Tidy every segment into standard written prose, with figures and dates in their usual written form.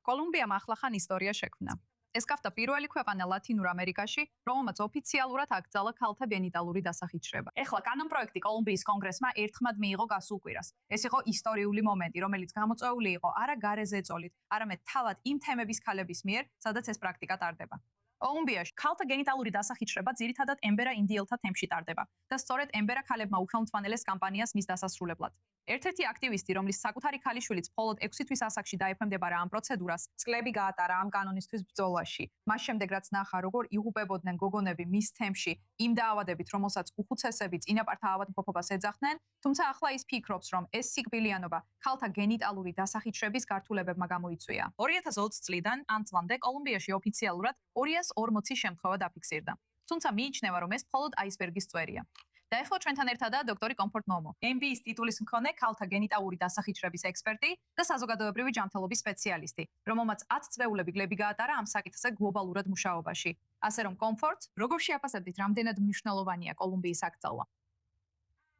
კოლუმბიამ ახლახან ისტორია შექმნა. ეს გახდა პირველი ქვეყანა ლათინურ ამერიკაში, რომელმაც ოფიციალურად აკრძალა ქალთა გენიტალური დასახიჩრება. ეხლა კანონ პროექტი კოლუმბიის კონგრესმა ერთხმად მიიღო გასულ კვირას. ეს იყო ისტორიული მომენტი, რომელიც გამოწვეული იყო არა გარეზე წოლით, არამედ თავად იმ თემების ქალების მიერ, სადაც ეს პრაქტიკა ტარდება. კოლუმბიაში ქალთა გენიტალური დასახიჩრება ძირითადად ემბერა ინდიელთა თემში ტარდება და სწორედ ემბერა ქალებმა უხელმძღვანელეს კამპანიას მის დასასრულებლად. ერთ-ერთი აქტივისტი, რომლის საკუთარი ქალიშვილიც მხოლოდ 6 თვის ასაკში დაექვემდებარა ამ პროცედურას, წლები გაატარა ამ კანონისთვის ბრძოლაში. მას შემდეგ რაც ნახა, როგორ იღუპებოდნენ გოგონები მის თემში, იმ დაავადებით, რომელსაც უხუცესები წინაპართა ავადმყოფობას ეძახდნენ, თუმცა ახლა ის ფიქრობს, რომ ეს სიკვდილიანობა ქალთა გენიტალური დასახიჩრების გართულებებმა გამოიწვია. 2020 წლიდან ამ წლამდე კოლუმბიაში ოფიციალურად 240 შემთხვევა დაფიქსირდა. თუმცა მიიჩნევა, რომ ეს მხოლოდ აისბერგის წვერია. და ეხლა ჩვენთან ერთადაა დოქტორი კომფორტ მომო, MBA-ის ტიტულის მქონე ქალთა გენიტალური დასახიჩრების ექსპერტი და საზოგადოებრივი ჯანმრთელობის სპეციალისტი, რომელმაც 10 წვეულები გლები გაატარა ამ საკითხზე გლობალურად მუშაობაში. ასე რომ კომფორტ, როგორ შეაფასებდით, რამდენად მნიშვნელოვანია კოლუმბიის აკრძალვა?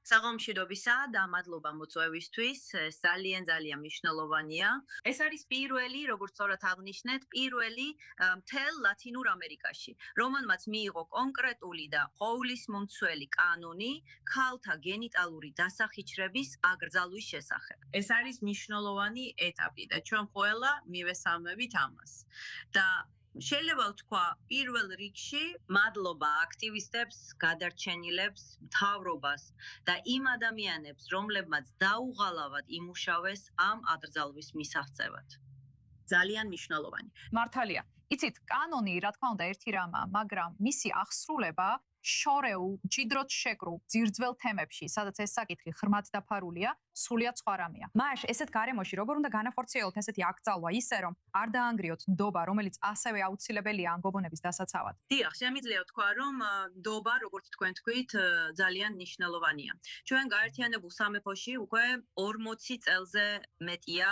საღამოშიდობისა და მადლობა მოწვევისთვის, ძალიან მნიშვნელოვანია. ეს არის პირველი, როგორც სწორად აღნიშნეთ, პირველი მთელ ლათინურ ამერიკაში, რომელმაც მიიღო კონკრეტული და ყოვლისმომცველი კანონი ქალთა გენიტალური დასახიჩრების აკრძალვის შესახებ. ეს არის მნიშვნელოვანი ეტაპი და ჩვენ ყველა მივესალმებით ამას. და შეიძლება ვთქვა, პირველ რიგში მადლობა აქტივისტებს, გადარჩენილებს, მთავრობას და იმ ადამიანებს, რომლებმაც დაუღალავად იმუშავეს ამ აკრძალვის მისაღწევად. ძალიან მნიშვნელოვანი. მართალია. იცით, კანონი, რა თქმა უნდა, ერთი რამაა, მაგრამ მისი აღსრულება შორეულ, მჭიდროდ შეკრულ, ძირძველ თემებში, სადაც ეს საკითხი ღრმად დაფარულია, სრულიად სხვა რამეა. მაშ ესეთ გარემოში როგორ უნდა განახორციელოთ ესეთი აკრძალვა ისე, რომ არ დაანგრიოთ ნდობა, რომელიც ასევე აუცილებელია ამ გოგონების დასაცავად? დიახ, შემიძლია ვთქვა, რომ ნდობა, როგორც თქვენ თქვით, ძალიან მნიშვნელოვანია. ჩვენ გაერთიანებულ სამეფოში უკვე 40 წელზე მეტია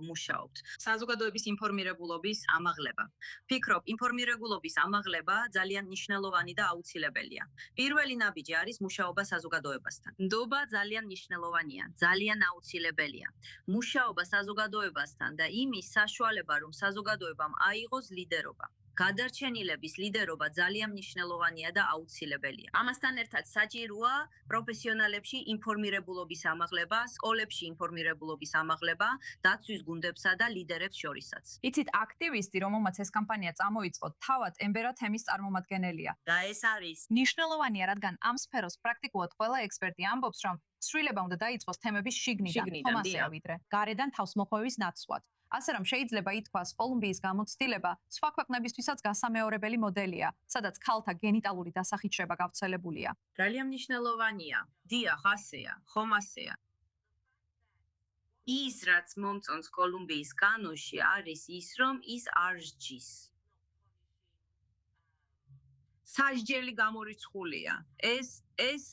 მუშაობთ. საზოგადოების ინფორმირებულობის ამაღლება. ფიქრობ, ინფორმირებულობის ამაღლება ძალიან მნიშვნელოვანი და აუცილებელია. პირველი ნაბიჯი არის მუშაობა საზოგადოებასთან. ნდობა ძალიან მნიშვნელოვანია, ძალიან აუცილებელია. მუშაობა საზოგადოებასთან და იმის საშუალება, რომ საზოგადოებამ აიღოს ლიდერობა. გადარჩენილების ლიდერობა ძალიან მნიშვნელოვანია და აუცილებელია. ამასთან ერთად საჭიროა პროფესიონალებში ინფორმირებულობის ამაღლება, სკოლებში ინფორმირებულობის ამაღლება, დაცვის გუნდებსა და ლიდერებს შორისაც. იცით, აქტივისტი, რომელმაც ეს კამპანია წამოიწყო, თავად ემბერა თემის წარმომადგენელია. და ეს არის მნიშვნელოვანია, რადგან ამ სფეროს პრაქტიკულად ყველა ექსპერტი ამბობს, რომ ცვლილება უნდა დაიწყოს თემების შიგნიდან, თომასეა ვიდრე გარედან თავსმოხვევის ნაცვლად. ასე რომ შეიძლება ითქვას, კოლუმბიის გამოცდილება სხვა ქვეყნებისთვისაც გასამეორებელი მოდელია, სადაც ქალთა გენიტალური დასახიჩრება გავრცელებულია. ძალიან მნიშვნელოვანია. დიახ, ასეა, ხომ ასეა. ის, რაც მომწონს კოლუმბიის კანონში, არის ის, რომ ის არ სჯის. სასჯელი გამორიცხულია. ეს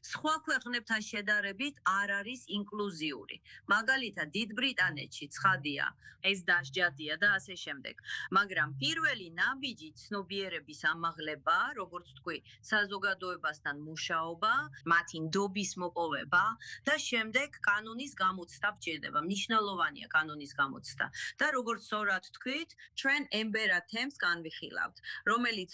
სხვა ქვეყნებთან შედარებით არ არის ინკლუზიური. მაგალითად, დიდ ბრიტანეთში ცხადია, ეს დასჯადია და ასე შემდეგ. მაგრამ პირველი ნაბიჯი ცნობიერების ამაღლება, როგორც თქვი, საზოგადოებასთან მუშაობა, მათი ნდობის მოპოვება და შემდეგ კანონის გამოცდა გჭირდება. მნიშვნელოვანია კანონის გამოცდა. და როგორც სწორად თქვით, ჩვენ ემბერა თემს განვიხილავთ, რომელიც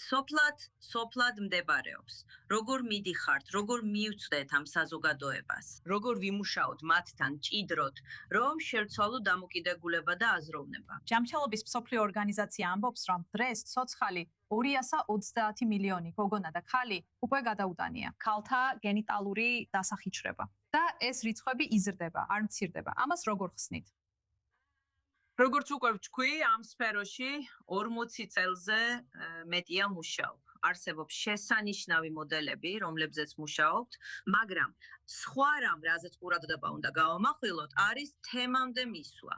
სოფლად მდებარეობს. როგორ მიდიხართ, როგორ მივწვდეთ ამ საზოგადოებას, როგორ ვიმუშაოთ მათთან ჭიდროდ, რომ შევცვალოთ დამოკიდებულება და აზროვნება. ჯანმრთელობის მსოფლიო ორგანიზაცია ამბობს, რომ დღეს ცოცხალი 230 მილიონი გოგონა და ქალი უკვე გადაუტანია ქალთა გენიტალური დასახიჩრება. და ეს რიცხვები იზრდება, არ მცირდება. ამას როგორ ხსნით? როგორც უკვე ვთქვი, ამ სფეროში 40 წელზე მეტია მუშაობ. არსებობს შესანიშნავი მოდელები, რომლებზეც მუშაობთ, მაგრამ სხვა რამ, რაზეც ყურადღება უნდა გავამახვილოთ, არის თემამდე მისვლა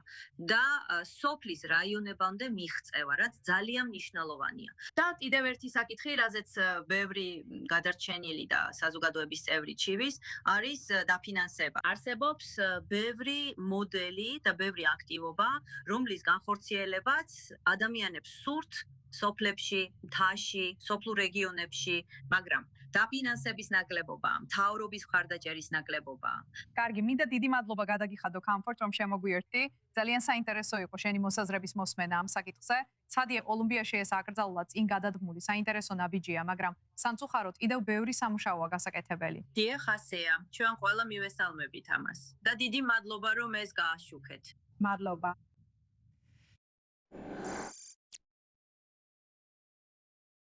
და სოფლის რაიონებამდე მიღწევა, რაც ძალიან მნიშვნელოვანია. და კიდევ ერთი საკითხი, რაზეც ბევრი გადარჩენილი და საზოგადოების წევრი ჩივის, არის დაფინანსება. არსებობს ბევრი მოდელი და ბევრი აქტივობა, რომლის განხორციელებაც ადამიანებს სურთ სოფლებში, მთაში, სოფლურ რეგიონებში, მაგრამ დაფინანსების ნაკლებობა, მთავრობის მხარდაჭერის ნაკლებობა. კარგი, მინდა დიდი მადლობა გადაგიხადო კომფორტ, რომ შემოგვიერთდი. ძალიან საინტერესო იყო შენი მოსაზრების მოსმენა ამ საკითხზე. ცადიე ოლიმპიაში ეს აკრძალულა წინ გადადგმული საინტერესო ნაბიჯია, მაგრამ სამწუხაროდ კიდევ ბევრი სამუშაოა გასაკეთებელი. დიახ, ასეა. ჩვენ ყველა მივესალმებით ამას. და დიდი მადლობა, რომ ეს გააშუქეთ. მადლობა.